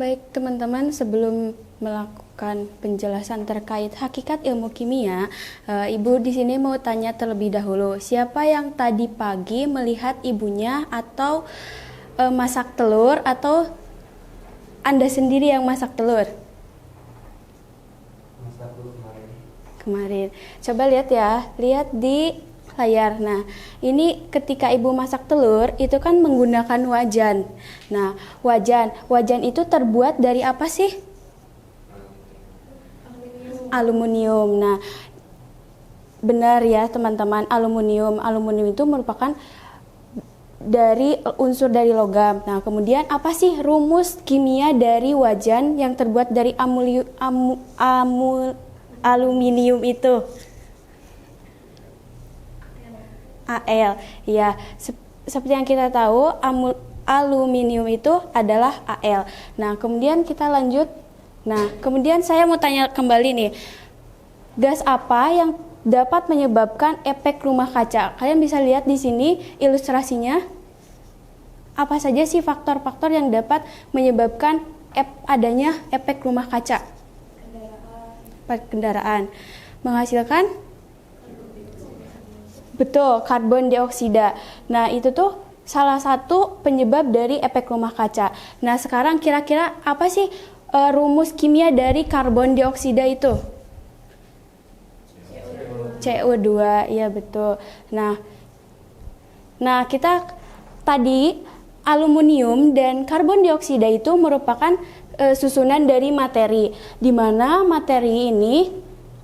Baik teman-teman, sebelum melakukan penjelasan terkait hakikat ilmu kimia, Ibu di sini mau tanya terlebih dahulu, siapa yang tadi pagi melihat ibunya atau masak telur, atau Anda sendiri yang masak telur? Masak telur Kemarin. Coba lihat ya, lihat di layar. Nah, ini ketika ibu masak telur itu kan menggunakan wajan. Nah, wajan itu terbuat dari apa sih? Aluminium. Nah, benar ya teman-teman, aluminium itu merupakan dari unsur dari logam. Nah, kemudian apa sih rumus kimia dari wajan yang terbuat dari aluminium itu? Al. Ya, seperti yang kita tahu, aluminium itu adalah Al. Nah, kemudian kita lanjut. Nah, kemudian saya mau tanya kembali nih. Gas apa yang dapat menyebabkan efek rumah kaca? Kalian bisa lihat di sini ilustrasinya. Apa saja sih faktor-faktor yang dapat menyebabkan adanya efek rumah kaca? Kendaraan. Menghasilkan? Betul, karbon dioksida. Nah, itu tuh salah satu penyebab dari efek rumah kaca. Nah, sekarang kira-kira apa sih rumus kimia dari karbon dioksida itu? CO2, iya betul. Nah, kita tadi aluminium dan karbon dioksida itu merupakan susunan dari materi. Di mana materi ini,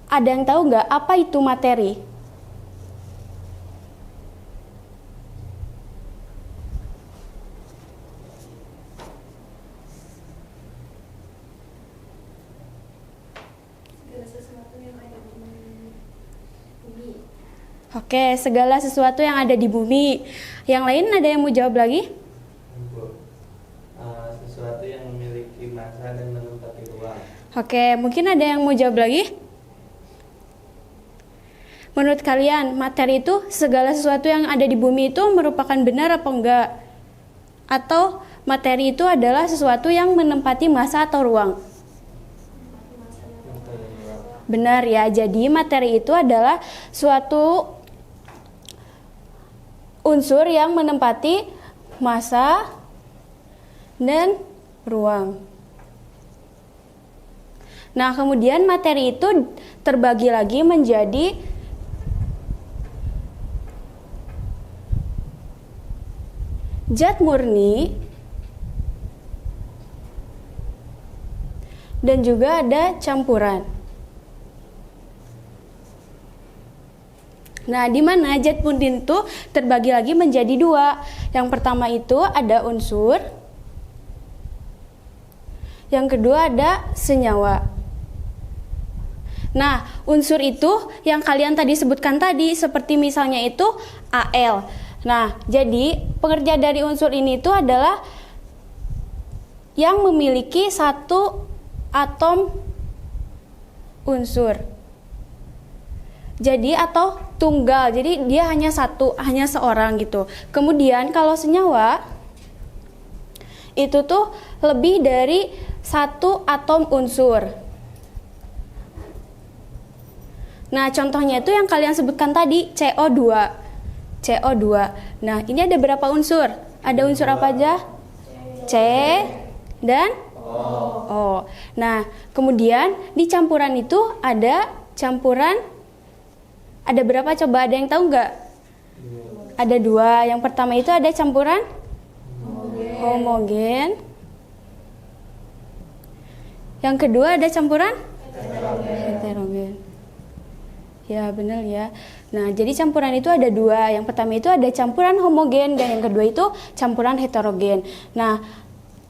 ada yang tahu nggak apa itu materi? Oke, segala sesuatu yang ada di bumi. Yang lain ada yang mau jawab lagi? Sesuatu yang memiliki massa dan menempati ruang. Oke, mungkin ada yang mau jawab lagi? Menurut kalian, materi itu segala sesuatu yang ada di bumi itu merupakan benar apa enggak? Atau materi itu adalah sesuatu yang menempati massa atau ruang? Benar ya, jadi materi itu adalah suatu unsur yang menempati massa dan ruang. Nah, kemudian materi itu terbagi lagi menjadi zat murni dan juga ada campuran. Nah, di mana zat murni itu terbagi lagi menjadi dua. Yang pertama itu ada unsur, yang kedua ada senyawa. Nah, unsur itu yang kalian tadi sebutkan tadi, seperti misalnya itu Al. Nah, jadi pengerja dari unsur ini itu adalah yang memiliki satu atom unsur. Jadi atau tunggal, jadi dia hanya satu, hanya seorang gitu. Kemudian kalau senyawa itu tuh lebih dari satu atom unsur. Nah, contohnya itu yang kalian sebutkan tadi, CO2. Nah, ini ada berapa unsur? Ada unsur apa aja? C dan O. Nah, kemudian di campuran itu ada campuran, ada berapa coba, ada yang tahu nggak? Ada dua. Yang pertama itu ada campuran homogen. Yang kedua ada campuran heterogen. Ya, benar ya. Nah, jadi campuran itu ada dua. Yang pertama itu ada campuran homogen dan yang kedua itu campuran heterogen. Nah,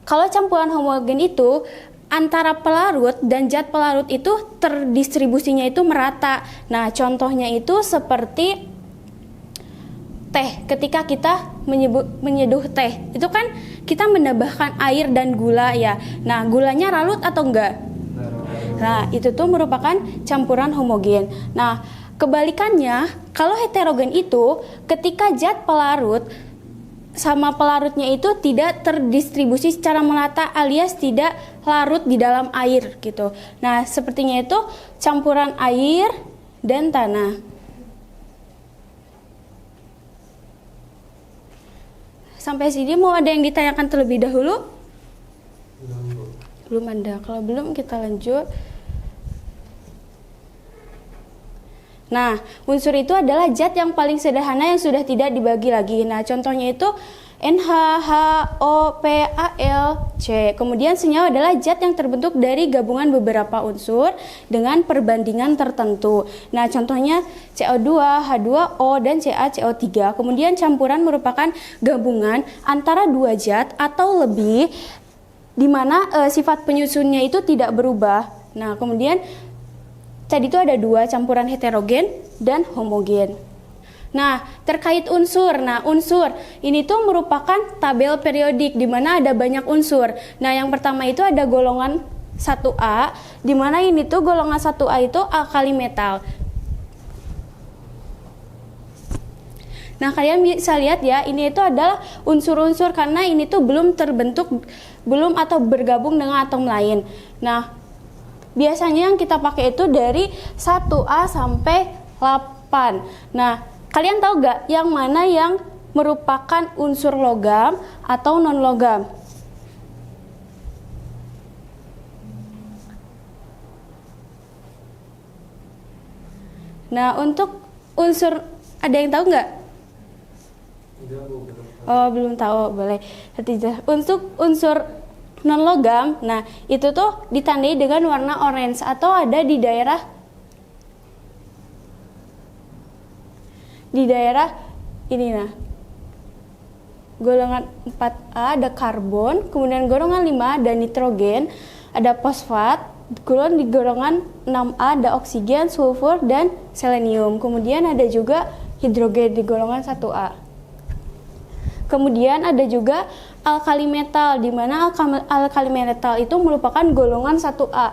kalau campuran homogen itu antara pelarut dan zat pelarut itu terdistribusinya itu merata. Nah, contohnya itu seperti teh. Ketika kita menyeduh teh, itu kan kita menambahkan air dan gula ya. Nah, gulanya larut atau enggak? Nah, itu tuh merupakan campuran homogen. Nah, kebalikannya, kalau heterogen itu ketika zat pelarut sama pelarutnya itu tidak terdistribusi secara merata alias tidak larut di dalam air gitu. Nah, sepertinya itu campuran air dan tanah. Sampai sini mau ada yang ditanyakan terlebih dahulu? Belum ada. Kalau belum kita lanjut. Nah, unsur itu adalah zat yang paling sederhana yang sudah tidak dibagi lagi. Nah, contohnya itu NH2HOPAL+C. Kemudian senyawa adalah zat yang terbentuk dari gabungan beberapa unsur dengan perbandingan tertentu. Nah, contohnya CO2, H2O, dan CaCO3. Kemudian campuran merupakan gabungan antara dua zat atau lebih di mana sifat penyusunnya itu tidak berubah. Nah, kemudian tadi itu ada dua, campuran heterogen dan homogen. Nah, terkait unsur. Nah, unsur ini tuh merupakan tabel periodik di mana ada banyak unsur. Nah, yang pertama itu ada golongan 1A, di mana ini tuh golongan 1A itu alkali metal. Nah, kalian bisa lihat ya, ini itu adalah unsur-unsur karena ini tuh belum terbentuk, belum atau bergabung dengan atom lain. Nah, biasanya yang kita pakai itu dari 1A sampai 8. Nah, kalian tahu gak yang mana yang merupakan unsur logam atau non-logam? Nah, untuk unsur, ada yang tahu nggak? Oh, belum tahu, boleh. Untuk unsur non-logam, nah itu tuh ditandai dengan warna orange atau ada di daerah ini. Nah, golongan 4A ada karbon, kemudian golongan 5 ada nitrogen, ada fosfat, kemudian di golongan 6A ada oksigen, sulfur, dan selenium. Kemudian ada juga hidrogen di golongan 1A. Kemudian ada juga alkali metal, di mana alkali metal itu merupakan golongan 1A.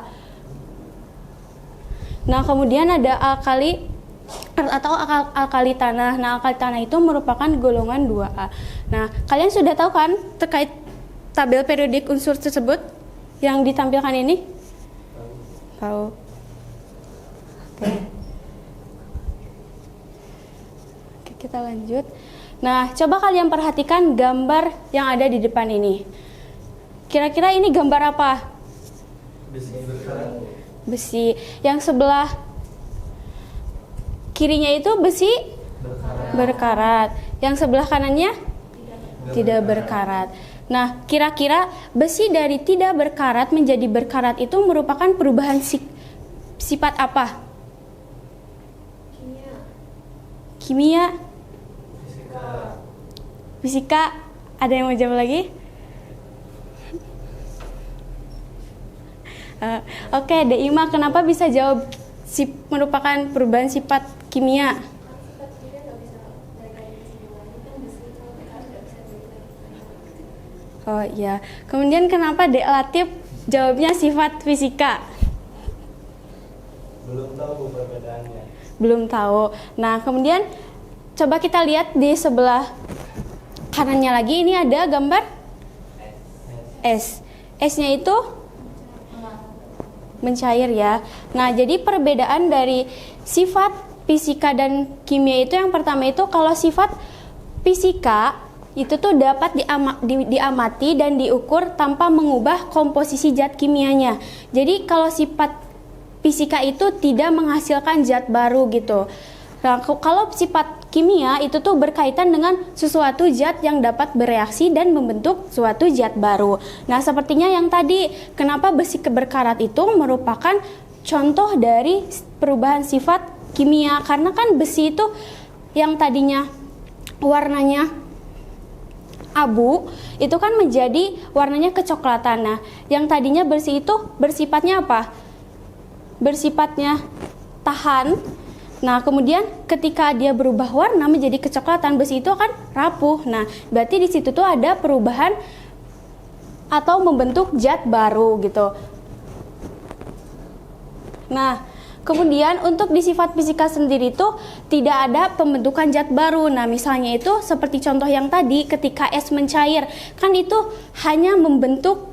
Nah, kemudian ada alkali tanah. Nah, alkali tanah itu merupakan golongan 2A. Nah, kalian sudah tahu kan terkait tabel periodik unsur tersebut yang ditampilkan ini? Tahu. Oke, kita lanjut. Nah, coba kalian perhatikan gambar yang ada di depan ini. Kira-kira ini gambar apa? Besi berkarat. Besi. Yang sebelah kirinya itu besi berkarat. Yang sebelah kanannya tidak berkarat. Nah, kira-kira besi dari tidak berkarat menjadi berkarat itu merupakan perubahan sifat apa? Kimia. Fisika. Ada yang mau jawab lagi? Oke, Deima, kenapa bisa jawab merupakan perubahan sifat kimia? Oh iya. Kemudian kenapa Dek Latif jawabnya sifat fisika? Belum tahu perbedaannya. Belum tahu. Nah, kemudian coba kita lihat di sebelah kanannya lagi, ini ada gambar S. S-nya itu mencair ya. Nah, jadi perbedaan dari sifat fisika dan kimia itu yang pertama itu kalau sifat fisika itu tuh dapat diamati dan diukur tanpa mengubah komposisi zat kimianya. Jadi kalau sifat fisika itu tidak menghasilkan zat baru gitu. Nah, kalau sifat kimia itu tuh berkaitan dengan sesuatu zat yang dapat bereaksi dan membentuk suatu zat baru. Nah, sepertinya yang tadi, kenapa besi berkarat itu merupakan contoh dari perubahan sifat kimia. Karena kan besi itu yang tadinya warnanya abu, itu kan menjadi warnanya kecoklatan. Nah, yang tadinya besi itu bersifatnya apa? Bersifatnya tahan. Nah, kemudian ketika dia berubah warna menjadi kecoklatan, besi itu akan rapuh. Nah, berarti di situ tuh ada perubahan atau membentuk zat baru gitu. Nah, kemudian untuk di sifat fisika sendiri itu tidak ada pembentukan zat baru. Nah, misalnya itu seperti contoh yang tadi ketika es mencair, kan itu hanya membentuk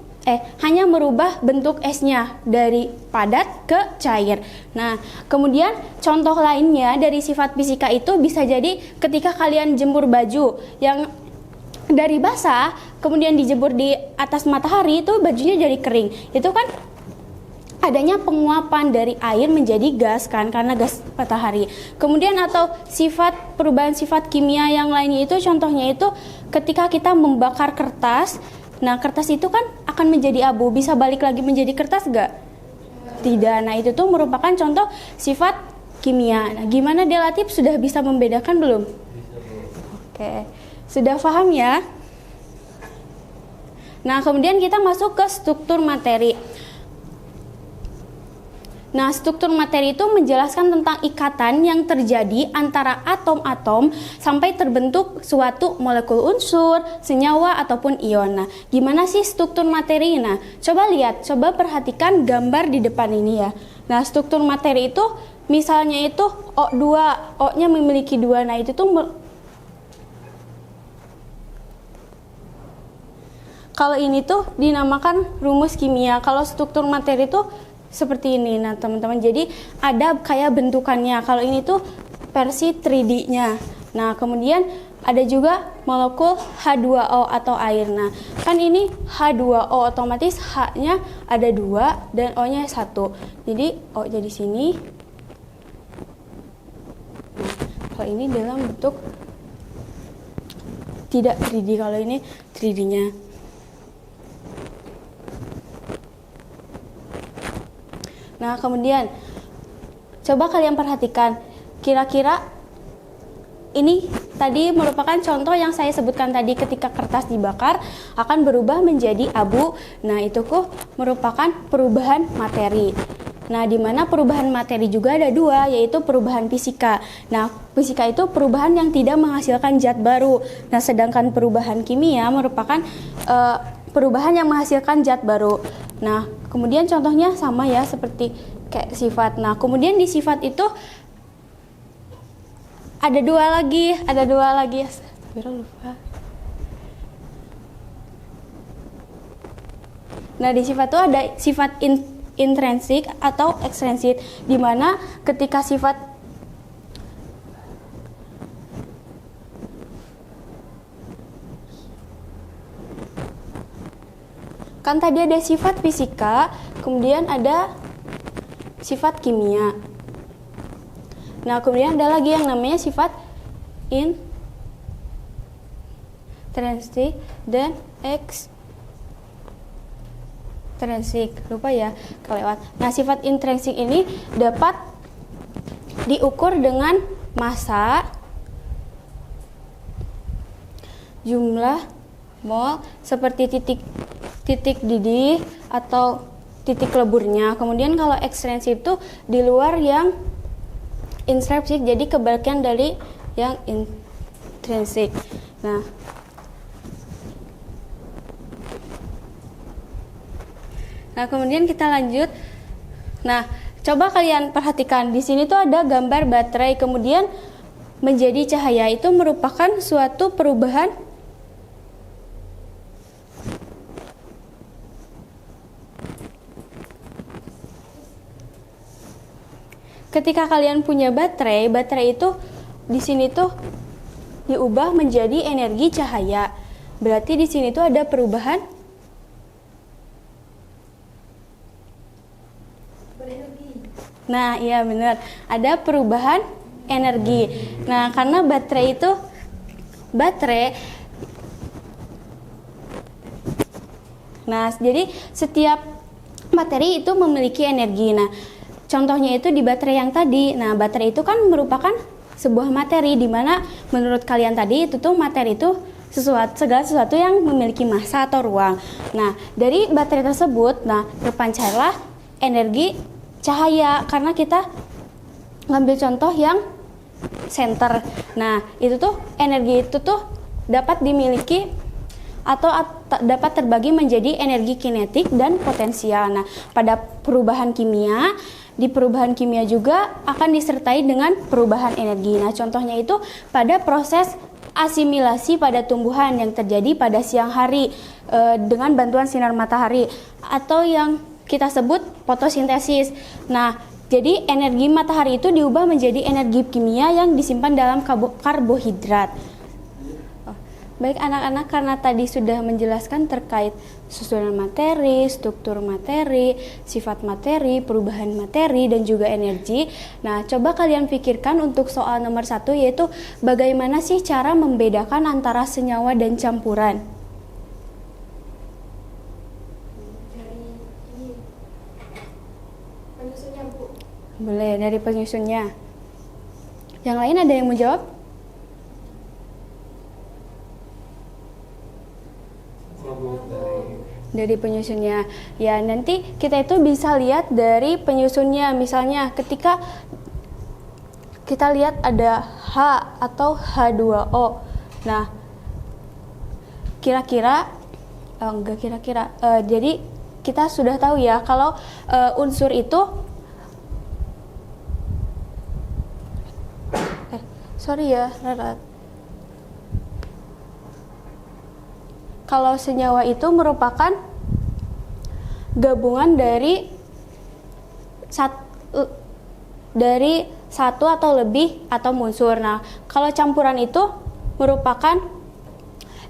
hanya merubah bentuk esnya dari padat ke cair. Nah, kemudian contoh lainnya dari sifat fisika itu bisa jadi ketika kalian jemur baju yang dari basah kemudian dijemur di atas matahari, itu bajunya jadi kering. Itu kan adanya penguapan dari air menjadi gas kan, karena gas matahari. Kemudian atau perubahan sifat kimia yang lainnya itu contohnya itu ketika kita membakar kertas. Nah, kertas itu kan akan menjadi abu, bisa balik lagi menjadi kertas gak? Tidak. Nah, itu tuh merupakan contoh sifat kimia. Nah, gimana Delatif, sudah bisa membedakan belum? Oke, sudah paham ya? Nah, kemudian kita masuk ke struktur materi. Nah, struktur materi itu menjelaskan tentang ikatan yang terjadi antara atom-atom sampai terbentuk suatu molekul unsur, senyawa, ataupun ion. Nah, gimana sih struktur materi? Nah, coba lihat, coba perhatikan gambar di depan ini ya. Nah, struktur materi itu misalnya itu O2, O-nya memiliki 2. Nah, itu tuh kalau ini tuh dinamakan rumus kimia. Kalau struktur materi tuh seperti ini. Nah, teman-teman, jadi ada kayak bentukannya. Kalau ini tuh versi 3D-nya. Nah, kemudian ada juga molekul H2O atau air. Nah, kan ini H2O, otomatis H-nya ada 2 dan O-nya 1. Jadi O jadi sini. Nah, kalau ini dalam bentuk tidak 3D, kalau ini 3D-nya. Nah, kemudian coba kalian perhatikan, kira-kira ini tadi merupakan contoh yang saya sebutkan tadi, ketika kertas dibakar akan berubah menjadi abu. Nah, itu kok merupakan perubahan materi. Nah, di mana perubahan materi juga ada 2, yaitu perubahan fisika. Nah, fisika itu perubahan yang tidak menghasilkan zat baru. Nah, sedangkan perubahan kimia merupakan perubahan yang menghasilkan zat baru. Nah, kemudian contohnya sama ya, seperti kayak sifat. Nah, kemudian di sifat itu ada dua lagi. Lupa. Nah, di sifat itu ada sifat intrinsik atau ekstrinsik, di mana ketika sifat kan tadi ada sifat fisika, kemudian ada sifat kimia. Nah, kemudian ada lagi yang namanya sifat intrinsik dan ekstrinsik. Lupa ya, kelewat. Nah, sifat intrinsik ini dapat diukur dengan massa, jumlah mol, seperti titik didih atau titik leburnya. Kemudian kalau ekstrinsik itu di luar yang intrinsik, jadi kebalikan dari yang intrinsik. Nah, kemudian kita lanjut. Nah, coba kalian perhatikan di sini tuh ada gambar baterai kemudian menjadi cahaya. Itu merupakan suatu perubahan ketika kalian punya baterai itu di sini tuh diubah menjadi energi cahaya. Berarti di sini tuh ada perubahan berenergi. Nah, iya benar. Ada perubahan energi. Nah, karena baterai Nah, jadi setiap materi itu memiliki energi. Nah, contohnya itu di baterai yang tadi. Nah, baterai itu kan merupakan sebuah materi, di mana menurut kalian tadi itu tuh materi itu segala sesuatu yang memiliki massa atau ruang. Nah, dari baterai tersebut, terpancarlah energi cahaya, karena kita ngambil contoh yang senter. Nah, itu tuh energi itu tuh dapat dimiliki atau dapat terbagi menjadi energi kinetik dan potensial. Nah, pada perubahan kimia, di perubahan kimia juga akan disertai dengan perubahan energi. Nah, contohnya itu pada proses asimilasi pada tumbuhan yang terjadi pada siang hari dengan bantuan sinar matahari atau yang kita sebut fotosintesis. Nah, jadi energi matahari itu diubah menjadi energi kimia yang disimpan dalam karbohidrat. Baik anak-anak, karena tadi sudah menjelaskan terkait susunan materi, struktur materi, sifat materi, perubahan materi, dan juga energi. Nah, coba kalian pikirkan untuk soal nomor 1, yaitu bagaimana sih cara membedakan antara senyawa dan campuran? Dari penyusunnya, Bu. Boleh, dari penyusunnya. Yang lain ada yang mau jawab? Dari penyusunnya. Ya, nanti kita itu bisa lihat dari penyusunnya. Misalnya ketika kita lihat ada H atau H2O. Nah, jadi kita sudah tahu ya kalau unsur itu kalau senyawa itu merupakan gabungan dari satu atau lebih atom unsur. Nah, kalau campuran itu merupakan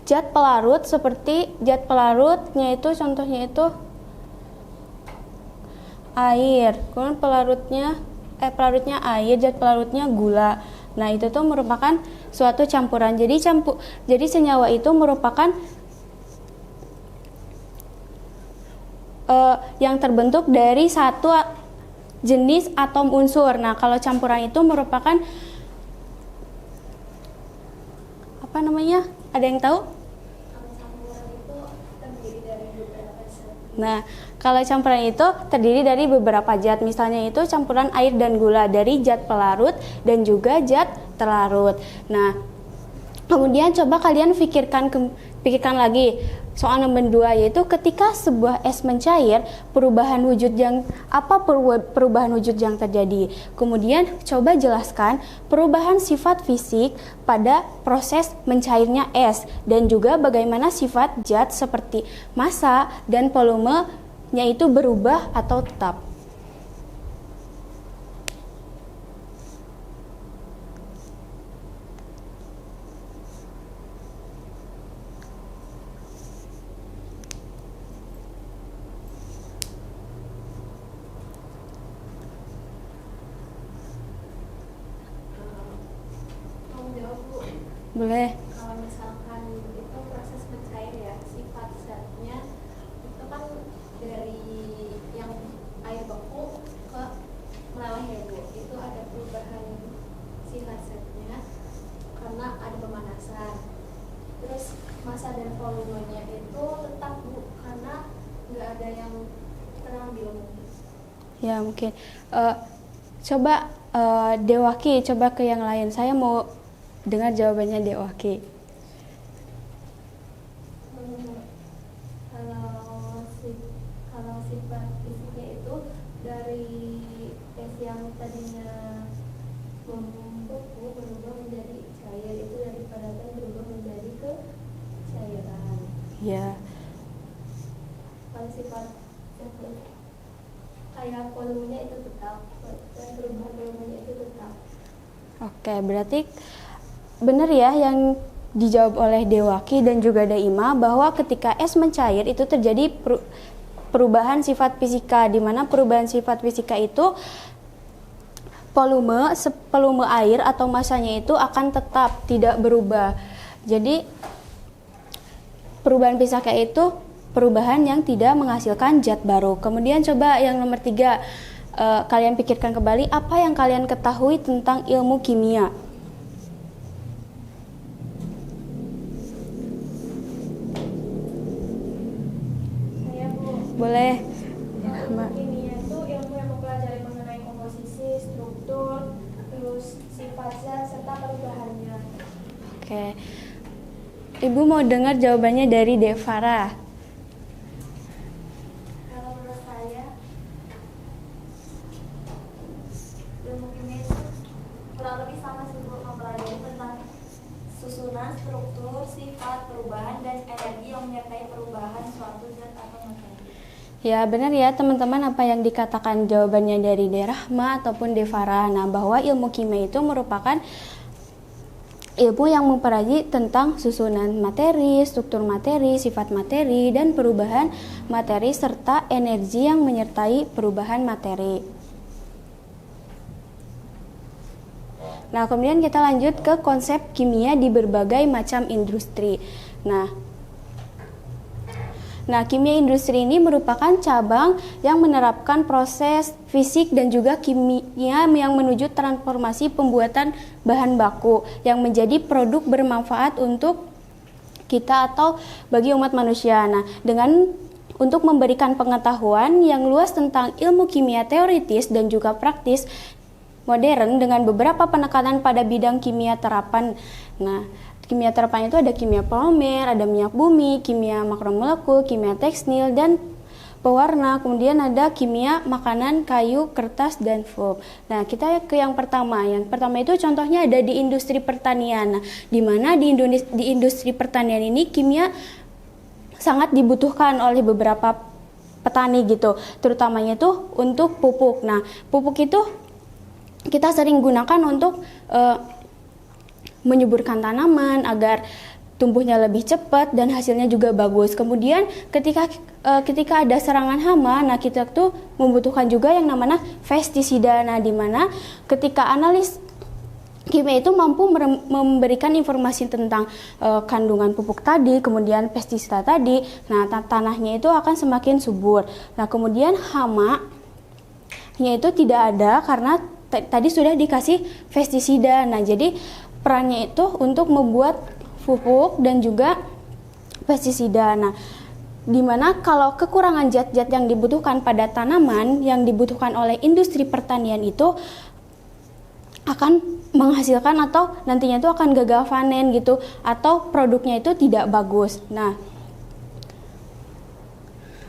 zat pelarut, seperti zat pelarutnya itu contohnya itu air. Kemudian pelarutnya air, zat pelarutnya gula. Nah, itu tuh merupakan suatu campuran. Jadi senyawa itu merupakan yang terbentuk dari satu jenis atom unsur. Nah, kalau campuran itu merupakan apa namanya? Ada yang tahu? Campuran itu terdiri dari beberapa zat. Nah, kalau campuran itu terdiri dari beberapa zat. Misalnya itu campuran air dan gula dari zat pelarut dan juga zat terlarut. Nah, kemudian coba kalian pikirkan lagi soal nomor 2, yaitu ketika sebuah es mencair, perubahan wujud yang terjadi. Kemudian coba jelaskan perubahan sifat fisik pada proses mencairnya es, dan juga bagaimana sifat zat seperti massa dan volumenya itu berubah atau tetap. Boleh. Kalau misalkan itu proses mencair ya, sifat zatnya itu kan dari yang air beku ke meleleh ya, Bu. Itu ada perubahan sifat zatnya karena ada pemanasan. Terus massa dan volumenya itu tetap, Bu, karena nggak ada yang terambil. Ya, mungkin. Coba Dewaki, coba ke yang lain. Saya mau dengar jawabannya Dewaki. Kalau sifat fisiknya itu dari es yang tadinya membeku berubah menjadi cair, itu dari padatan berubah menjadi ke cairan. Ya. Kalau sifat kayak volumenya itu tetap, dan perubahan volumenya itu tetap. Oke, berarti benar ya yang dijawab oleh Dewaki dan juga Daima, bahwa ketika es mencair itu terjadi perubahan sifat fisika, di mana perubahan sifat fisika itu volume air atau massanya itu akan tetap tidak berubah. Jadi perubahan fisika itu perubahan yang tidak menghasilkan zat baru. Kemudian coba yang nomor 3, kalian pikirkan kembali apa yang kalian ketahui tentang ilmu kimia. Boleh. Ilmu kimia itu ilmu yang mempelajari mengenai komposisi, struktur, terus sifat zat serta perubahannya. Oke. Ibu mau dengar jawabannya dari Devara. Kalau menurut saya, ilmu kimia itu kurang lebih sama sih, Bu, mempelajari tentang susunan susunan, struktur, sifat, perubahan, dan energi yang menyertai perubahan suatu zat atau materi. Ya benar ya teman-teman, apa yang dikatakan jawabannya dari Derahma ataupun Devara. Nah, bahwa ilmu kimia itu merupakan ilmu yang mempelajari tentang susunan materi, struktur materi, sifat materi, dan perubahan materi serta energi yang menyertai perubahan materi. Nah, kemudian kita lanjut ke konsep kimia di berbagai macam industri. Nah, kimia industri ini merupakan cabang yang menerapkan proses fisik dan juga kimia yang menuju transformasi pembuatan bahan baku yang menjadi produk bermanfaat untuk kita atau bagi umat manusia. Nah, untuk memberikan pengetahuan yang luas tentang ilmu kimia teoritis dan juga praktis modern dengan beberapa penekanan pada bidang kimia terapan. Nah, kimia terapan itu ada kimia polimer, ada minyak bumi, kimia makromolekul, kimia tekstil, dan pewarna. Kemudian ada kimia makanan, kayu, kertas, dan foam. Nah, kita ke yang pertama. Yang pertama itu contohnya ada di industri pertanian. Nah, di mana di industri pertanian ini kimia sangat dibutuhkan oleh beberapa petani gitu. Terutamanya itu untuk pupuk. Nah, pupuk itu kita sering gunakan untuk menyuburkan tanaman agar tumbuhnya lebih cepat dan hasilnya juga bagus. Kemudian ketika ada serangan hama, nah kita tuh membutuhkan juga yang namanya pestisida. Nah, di mana ketika analis kimia itu mampu memberikan informasi tentang kandungan pupuk tadi, kemudian pestisida tadi. Nah, tanahnya itu akan semakin subur. Nah, kemudian hama-nya itu tidak ada karena tadi sudah dikasih pestisida. Nah, jadi perannya itu untuk membuat pupuk dan juga pestisida. Nah, dimana kalau kekurangan zat-zat yang dibutuhkan pada tanaman yang dibutuhkan oleh industri pertanian itu akan menghasilkan atau nantinya itu akan gagal panen gitu, atau produknya itu tidak bagus. Nah,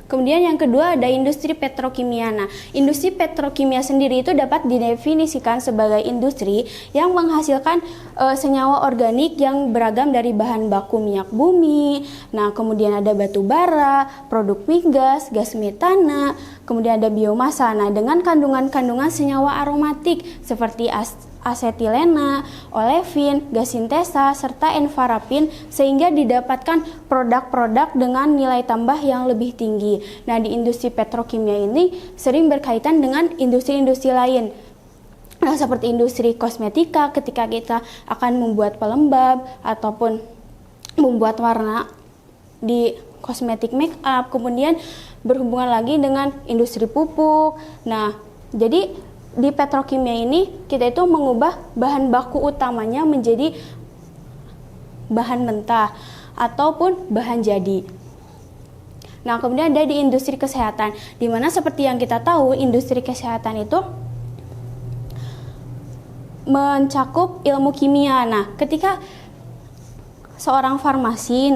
kemudian yang kedua ada industri petrokimia. Nah, industri petrokimia sendiri itu dapat didefinisikan sebagai industri yang menghasilkan senyawa organik yang beragam dari bahan baku minyak bumi. Nah, kemudian ada batu bara, produk migas, gas metana, kemudian ada biomasa. Nah, dengan kandungan-kandungan senyawa aromatik seperti asetilena, olefin, gas sintesa, serta envarapin sehingga didapatkan produk-produk dengan nilai tambah yang lebih tinggi. Nah, di industri petrokimia ini sering berkaitan dengan industri-industri lain. Nah, seperti industri kosmetika ketika kita akan membuat pelembab ataupun membuat warna di kosmetik make up, kemudian berhubungan lagi dengan industri pupuk. Nah, jadi di petrokimia ini kita itu mengubah bahan baku utamanya menjadi bahan mentah ataupun bahan jadi. Nah, kemudian ada di industri kesehatan, di mana seperti yang kita tahu industri kesehatan itu mencakup ilmu kimia. Nah, ketika seorang farmasi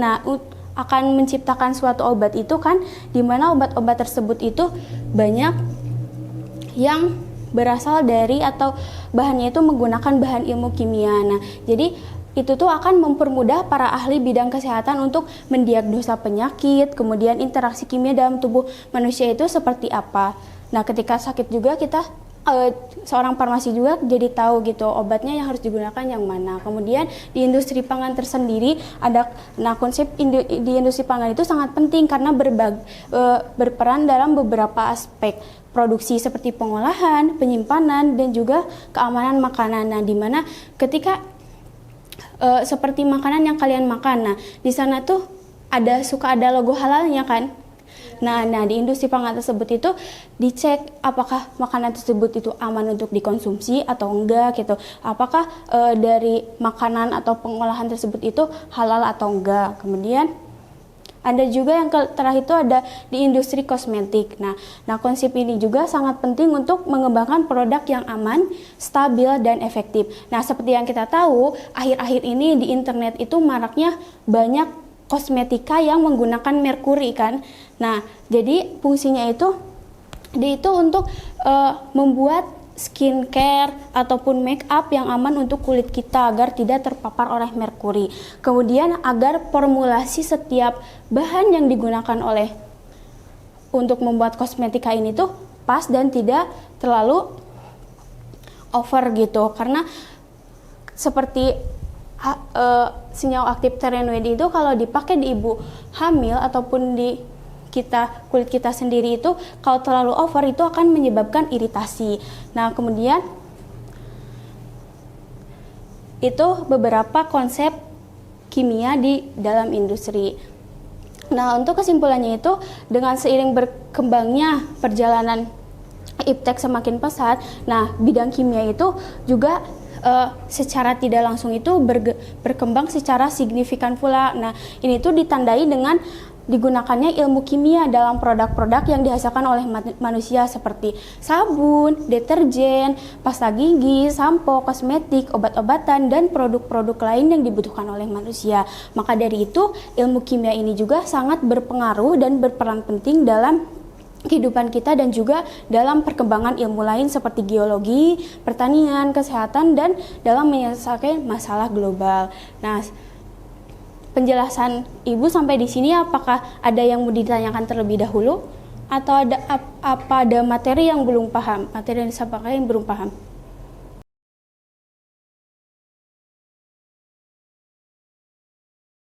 akan menciptakan suatu obat itu kan, di mana obat-obat tersebut itu banyak yang berasal dari atau bahannya itu menggunakan bahan ilmu kimia. Nah, jadi itu tuh akan mempermudah para ahli bidang kesehatan untuk mendiagnosa penyakit, kemudian interaksi kimia dalam tubuh manusia itu seperti apa. Nah, ketika sakit juga kita seorang farmasi juga jadi tahu gitu obatnya yang harus digunakan yang mana. Kemudian di industri pangan tersendiri ada, konsep di industri pangan itu sangat penting karena berperan dalam beberapa aspek produksi seperti pengolahan, penyimpanan, dan juga keamanan makanan. Nah, di mana ketika seperti makanan yang kalian makan, nah di sana tuh suka ada logo halalnya kan. Nah, di industri pangan tersebut itu dicek apakah makanan tersebut itu aman untuk dikonsumsi atau enggak gitu. Apakah dari makanan atau pengolahan tersebut itu halal atau enggak. Kemudian ada juga yang terakhir itu ada di industri kosmetik. Nah, konsep ini juga sangat penting untuk mengembangkan produk yang aman, stabil, dan efektif. Nah, seperti yang kita tahu, akhir-akhir ini di internet itu maraknya banyak kosmetika yang menggunakan merkuri kan. Nah, jadi fungsinya itu untuk membuat skincare ataupun make up yang aman untuk kulit kita agar tidak terpapar oleh merkuri. Kemudian agar formulasi setiap bahan yang digunakan oleh untuk membuat kosmetika ini tuh pas dan tidak terlalu over gitu. Karena seperti senyawa aktif terenoid itu kalau dipakai di ibu hamil ataupun di kulit kita sendiri itu kalau terlalu over itu akan menyebabkan iritasi. Nah, kemudian itu beberapa konsep kimia di dalam industri. Nah, untuk kesimpulannya itu dengan seiring berkembangnya perjalanan iptek semakin pesat, nah bidang kimia itu juga secara tidak langsung itu berkembang secara signifikan pula. Nah, ini tuh ditandai dengan digunakannya ilmu kimia dalam produk-produk yang dihasilkan oleh manusia seperti sabun, deterjen, pasta gigi, sampo, kosmetik, obat-obatan, dan produk-produk lain yang dibutuhkan oleh manusia. Maka dari itu, ilmu kimia ini juga sangat berpengaruh dan berperan penting dalam kehidupan kita dan juga dalam perkembangan ilmu lain seperti geologi, pertanian, kesehatan, dan dalam menyelesaikan masalah global. Nah, penjelasan Ibu sampai di sini, apakah ada yang mau ditanyakan terlebih dahulu atau ada materi yang belum paham, materi yang disampaikan yang belum paham?